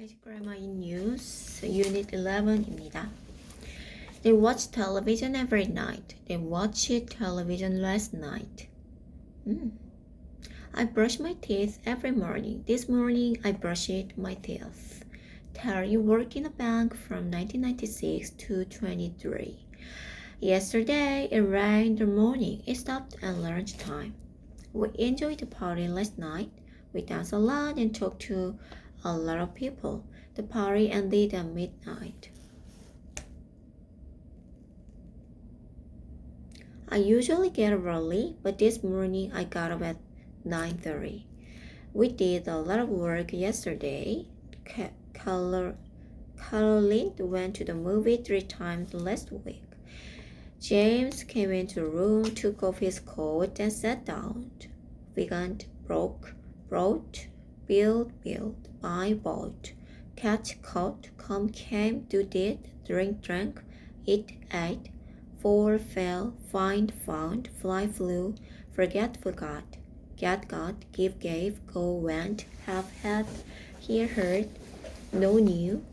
Page Grammar in News, Unit 11입니다. They watch television every night. They watched television last night. I brush my teeth every morning. This morning I brushed my teeth. Terry worked in a bank from 1996 to 23. Yesterday it rained in the morning. It stopped at lunchtime. We enjoyed the party last night. We danced a lot and talked to a lot of people. The party ended at midnight. I usually get up early, but this morning I got up at 9:30. We did a lot of work yesterday. Caroline went to the movie 3 times last week. James came into the room, took off his coat, and sat down. Vegan, brought, build, buy, bought, catch, caught, come, came, do, did, drink, drank, eat, ate, fall, fell, find, found, fly, flew, forget, forgot, get, got, give, gave, go, went, have, had, hear, heard, know, knew,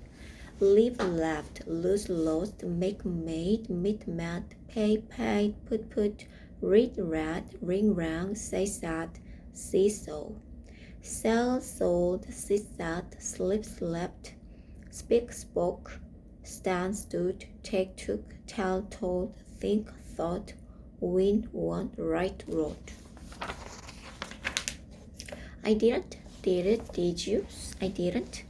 live, left, lose, lost, make, made, meet, met, pay, paid, put, read, read, ring, rang, say, said, see, saw. Sell, sold, sit, sat, sleep, slept, speak, spoke, stand, stood, take, took, tell, told, think, thought, win, won, write, wrote. I didn't. Did it? Did you? I didn't.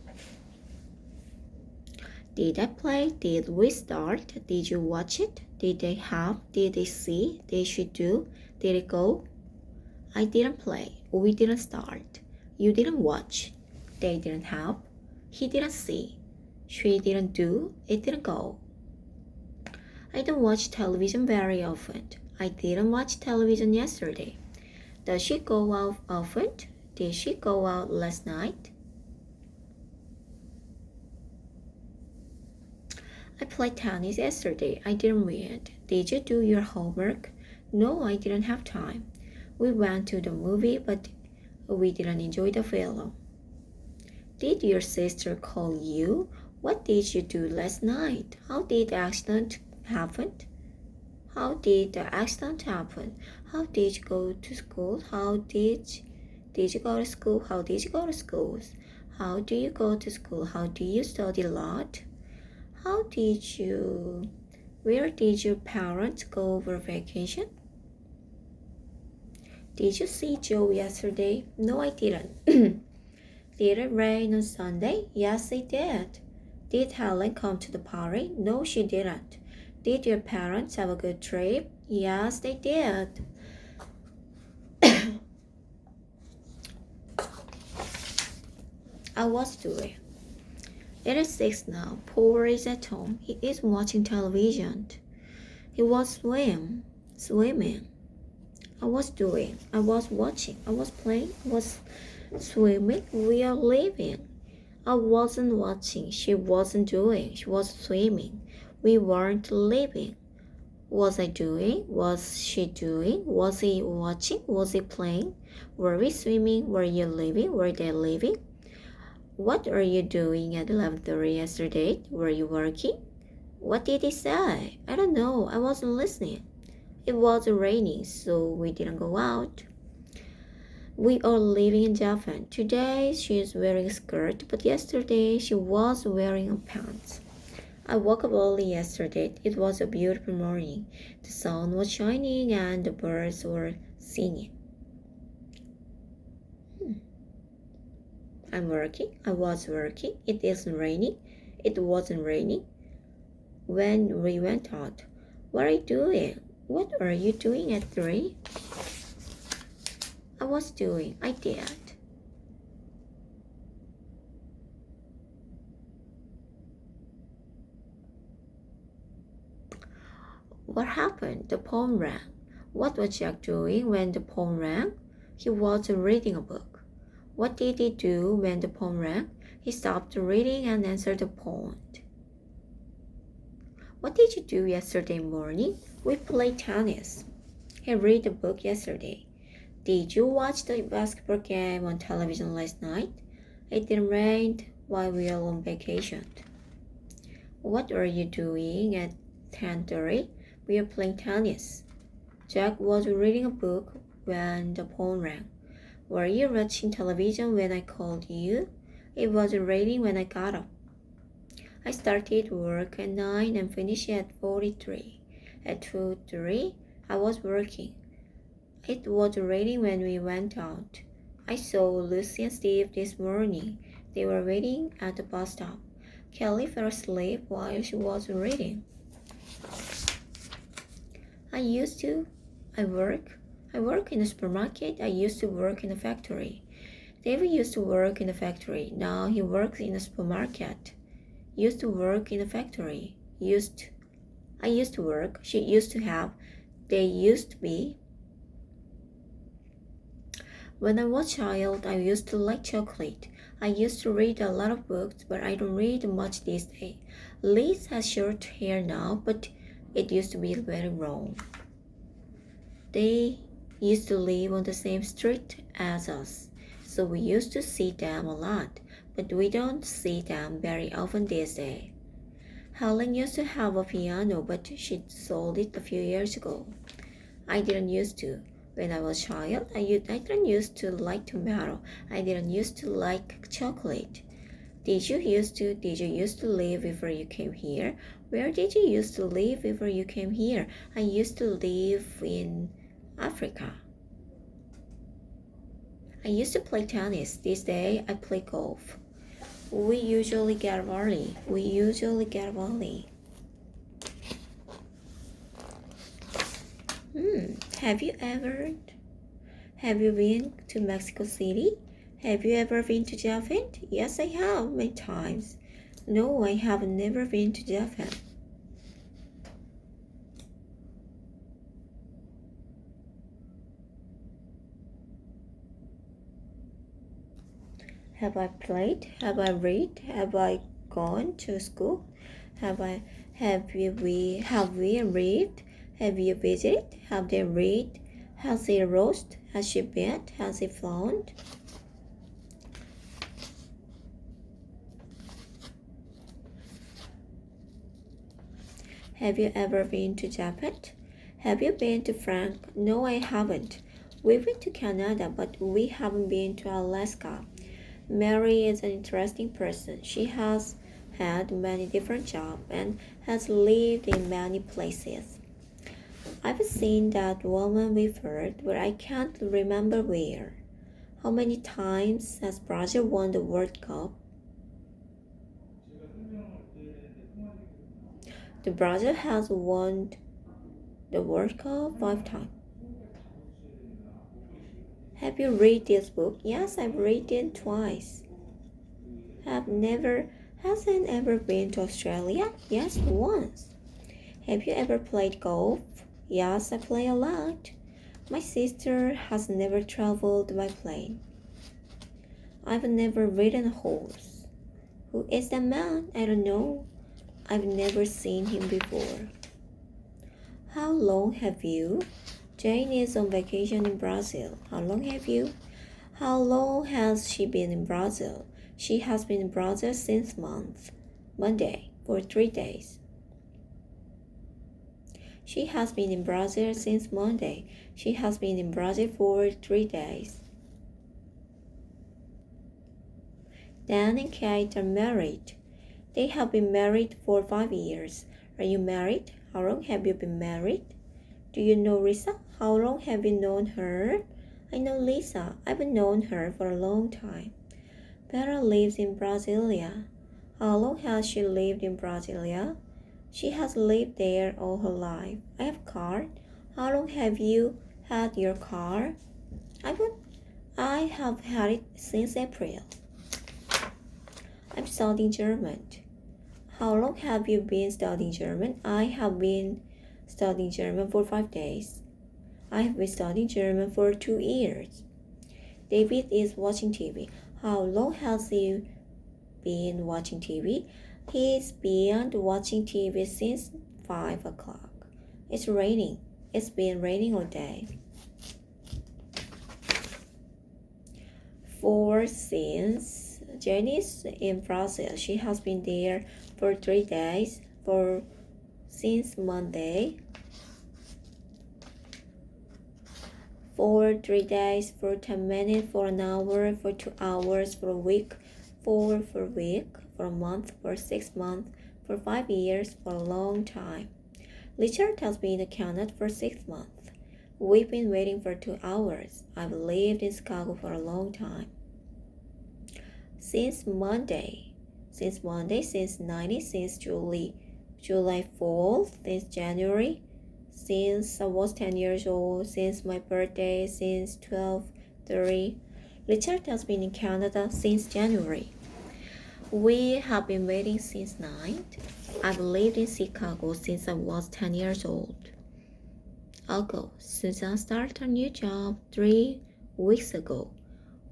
Did I play? Did we start? Did you watch it? Did they have? Did they see? They should do? Did it go? I didn't play. We didn't start. You didn't watch. They didn't have. He didn't see. She didn't do. It didn't go. I don't watch television very often. I didn't watch television yesterday. Does she go out often? Did she go out last night? I played tennis yesterday. I didn't win. Did you do your homework? No, I didn't have time. We went to the movie, but we didn't enjoy the film. Did your sister call you? What did you do last night? How did the accident happen? How did the accident happen? How did you go to school? How did you go to school? How did you go to school? How do you go to school? How do you study a lot? Where did your parents go over vacation? Did you see Joe yesterday? No, I didn't. Did it rain on Sunday? Yes, it did. Did Helen come to the party? No, she didn't. Did your parents have a good trip? Yes, they did. I was doing. It is 6 now. Paul is at home. He is watching television. He was swimming. I was doing. I was watching. I was playing. I was swimming. We are living. I wasn't watching. She wasn't doing. She was swimming. We weren't living. Was I doing? Was she doing? Was he watching? Was he playing? Were we swimming? Were you living? Were they living? What are you doing at 11:30 yesterday? Were you working? What did he say? I don't know. I wasn't listening. It was raining, so we didn't go out. We are living in Japan. Today she is wearing a skirt, but yesterday she was wearing pants. I woke up early yesterday. It was a beautiful morning. The sun was shining and the birds were singing. I'm working. I was working. It isn't raining. It wasn't raining. When we went out, what are you doing? What are you doing at 3? I was doing. I did. What happened? The phone rang. What was Jack doing when the phone rang? He was reading a book. What did he do when the phone rang? He stopped reading and answered the phone. What did you do yesterday morning? We played tennis. He read a book yesterday. Did you watch the basketball game on television last night? It didn't rain. while we are on vacation. What are you doing at 10:30? We are playing tennis. Jack was reading a book when the phone rang. Were you watching television when I called you? It was raining when I got up. I started work at 9 and finished at 43. At 2:30, I was working. It was raining when we went out. I saw Lucy and Steve this morning. They were waiting at the bus stop. Kelly fell asleep while she was reading. I work in a supermarket. I used to work in a factory. David used to work in a factory. Now he works in a supermarket. Used to work in a factory. I used to work. She used to have. They used to be. When I was a child, I used to like chocolate. I used to read a lot of books, but I don't read much these days. Liz has short hair now, but it used to be very long. They used to live on the same street as us, so we used to see them a lot, but we don't see them very often these days. Helen used to have a piano, but she sold it a few years ago. I didn't used to. When I was a child, I didn't used to like tomato. I didn't used to like chocolate. Did you used to live before you came here? Where did you used to live before you came here? I used to live in Africa. I used to play tennis. This day I play golf. We usually get early. Have you been to Mexico City? Have you ever been to Japan? Yes, I have, many times. No, I have never been to Japan. Have I played? Have I read? Have I gone to school? Have we read? Have you visited? Have they read? Has he roast? Has she been? Has he flown? Have you ever been to Japan? Have you been to France? No, I haven't. We've been to Canada, but we haven't been to Alaska. Mary is an interesting person. She has had many different jobs and has lived in many places. I've seen that woman before, but I can't remember where. How many times has Brazil won the World Cup? The Brazil has won the World Cup 5 times. Have you read this book? Yes, I've read it twice. Hasn't ever been to Australia? Yes, once. Have you ever played golf? Yes, I play a lot. My sister has never traveled by plane. I've never ridden a horse. Who is that man? I don't know. I've never seen him before. How long have you? Jane is on vacation in Brazil. How long have you? How long has she been in Brazil? She has been in Brazil since Monday, for 3 days. She has been in Brazil since Monday. She has been in Brazil for 3 days. Dan and Kate are married. They have been married for 5 years. Are you married? How long have you been married? Do you know Lisa? How long have you known her? I know Lisa. I've known her for a long time. Vera lives in Brasilia. How long has she lived in Brasilia? She has lived there all her life. I have a car. How long have you had your car? I have had it since April. I'm studying German. How long have you been studying German? I have been studying German for 5 days. I have been studying German for 2 years. David is watching TV. How long has he been watching TV? He's been watching TV since 5 o'clock. It's raining. It's been raining all day. For since Jane is in Brazil. She has been there for 3 days, since Monday. For 3 days, for 10 minutes, for an hour, for 2 hours, for a week, for a week, for a month, for 6 months, for 5 years, for a long time. Richard has been in Canada for 6 months. We've been waiting for 2 hours. I've lived in Chicago for a long time. Since Monday, since 90, since July 4th, since January, since I was 10 years old, since my birthday, since 12:30. Richard has been in Canada since January. We have been waiting since 9. I've lived in Chicago since I was 10 years old. Ago, Susan started a new job 3 weeks ago.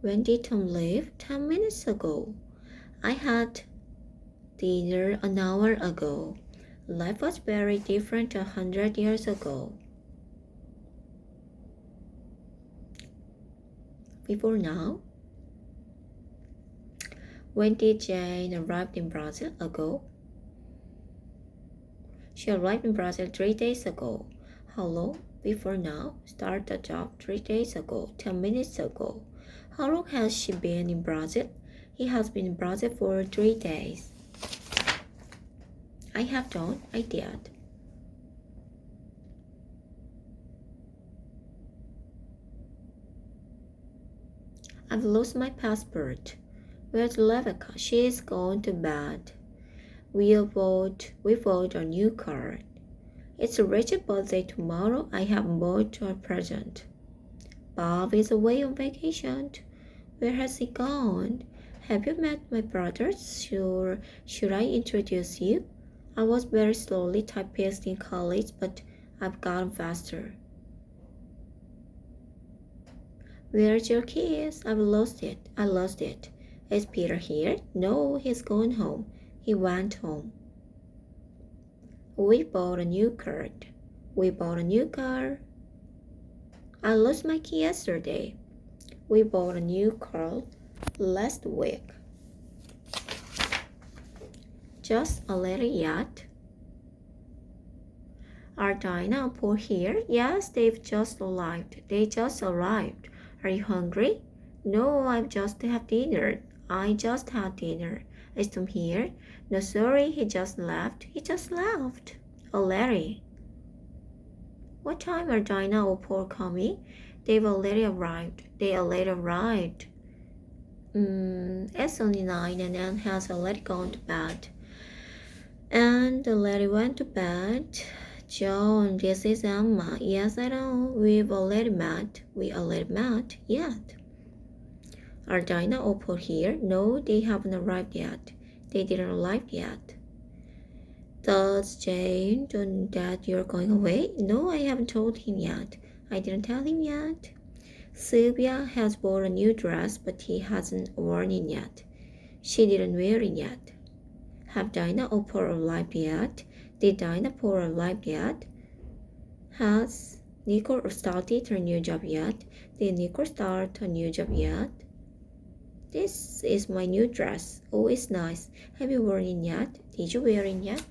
When did Tom leave? 10 minutes ago. I had dinner an hour ago. Life was very different 100 years ago. Before now? When did Jane arrive in Brazil? Ago. She arrived in Brazil 3 days ago. How long? Before now? Start the job 3 days ago, 10 minutes ago. How long has she been in Brazil? He has been in Brazil for 3 days. I did. I've lost my passport. Where's Rebecca? She is going to bed. We bought a new car. It's Richard's birthday tomorrow. I have bought a present. Bob is away on vacation. Where has he gone? Have you met my brothers? Should I introduce you? I was very slowly typist in college, but I've gotten faster. Where's your keys? I lost it. Is Peter here? No, he's going home. He went home. We bought a new car. I lost my key yesterday. We bought a new car last week. Just a little yet. Are Dinah and Paul here? Yes, they just arrived. Are you hungry? No, I just had dinner. Is Tom here? No, sorry, he just left. Oh, Larry. What time are Dinah or Paul coming? They've already arrived. It's only 9 and Anne has already gone to bed. And Larry went to bed. John, this is Emma. Yes, I know. We already met. Yet. Are Dinah or Paul here? No, they haven't arrived yet. They didn't arrive yet. Does Jane know that you're going away? No, I haven't told him yet. I didn't tell him yet. Sylvia has bought a new dress, but he hasn't worn it yet. She didn't wear it yet. Have Dinah or Paul arrived yet? Did Dinah Paul arrive yet? Has Nicole started her new job yet? Did Nicole start her new job yet? This is my new dress. Oh, it's nice. Have you worn it yet? Did you wear it yet?